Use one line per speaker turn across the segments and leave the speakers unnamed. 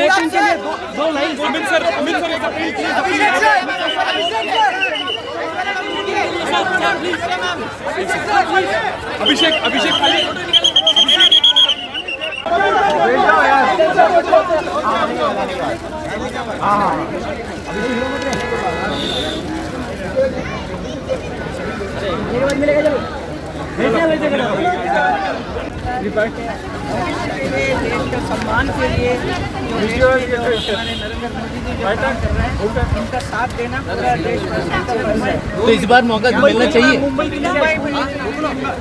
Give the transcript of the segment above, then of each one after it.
Reaction के लिए दो लाइन अमित सर एक अपील प्लीज अभिषेक खाली
देश के सम्मान के लिए हमारे नरेंद्र मोदी जी जो काम कर रहे हैं उनका साथ देना पूरा देश।
तो इस बार मौका मिलना चाहिए।
मुंबई भी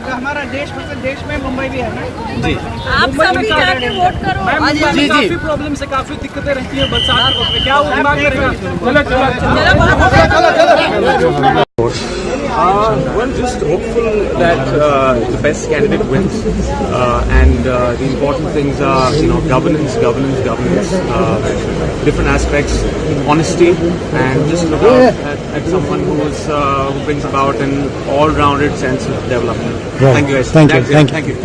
हमारा देश, मतलब देश में मुंबई भी है ना जी।
आप सब भी जाके वोट करो।
जी काफी प्रॉब्लम से काफी दिक्कतें रहती हैं बरसात के वक्त में, क्या वो दिमाग करेगा? चलो
Well, just hopeful that the best candidate wins, and the important things are, governance, different aspects, honesty, and just look out at someone who brings about an all-rounded sense of development. Right. Thank you guys.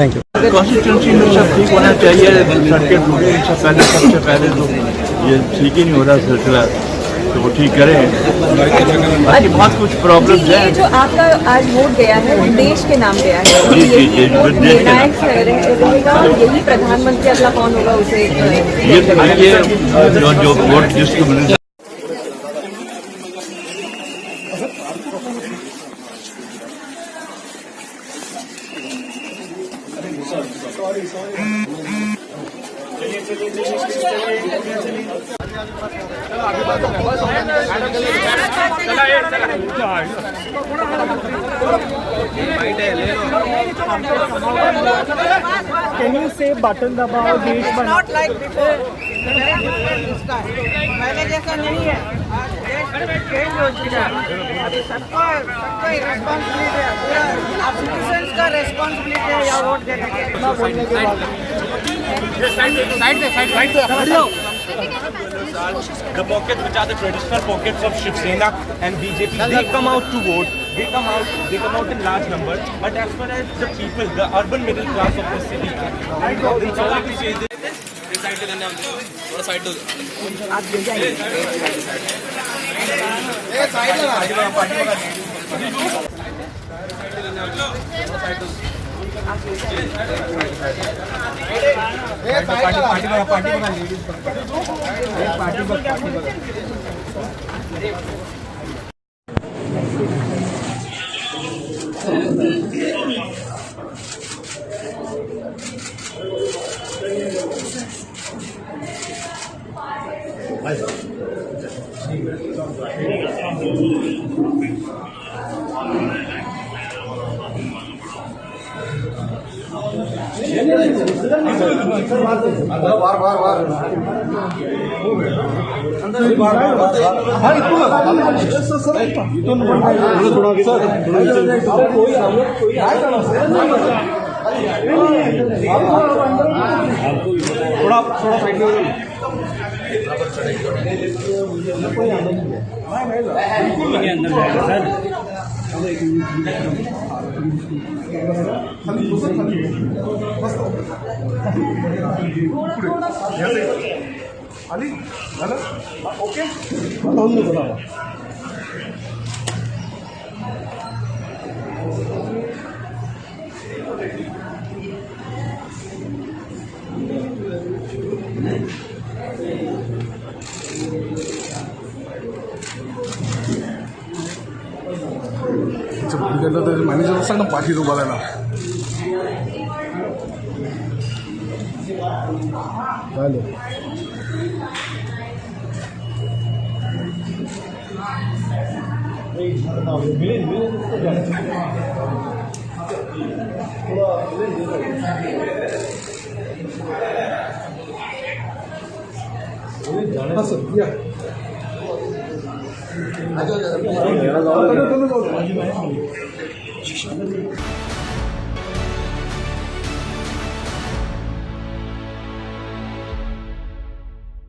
Thank you.
Constituency में सब ठीक होना चाहिए। सड़कें टूटे सबसे पहले तो ये ठीक ही नहीं हो रहा सिलसिला, तो वो ठीक करें। बाकी बहुत कुछ प्रॉब्लम्स हैं।
ये जो आपका आज वोट गया है वो देश के नाम गया है, यही निर्णायक रहेगा और यही प्रधानमंत्री अगला कौन होगा उसे
ये जो वोट जिसको मिले
Can you say button दबाओ देश बना?
नॉट लाइक बिफोर, पहले जैसा नहीं है। आज देश चेंज हो चुका है। अभी सबका रिस्पॉन्सिबिलिटी है, पूरा सिटीजन्स का रिस्पॉन्सिबिलिटी है यहाँ वोट देने के।
The pockets which are the traditional pockets of Shiv Sena and BJP, they come out to vote. They come out in large numbers. But as far as the people, the urban middle class of the city, थोड़ा side में Ali okay manager सांग ना पाठीत उभारायला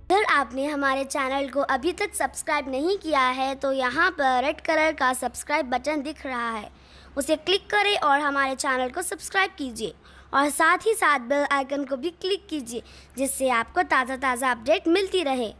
अगर आपने हमारे channel को अभी तक सब्सक्राइब नहीं किया है तो यहाँ पर रेड कलर का सब्सक्राइब बटन दिख रहा है, उसे क्लिक करें और हमारे चैनल को सब्सक्राइब कीजिए और साथ ही साथ बेल आइकन को भी क्लिक कीजिए जिससे आपको ताज़ा अपडेट मिलती रहे।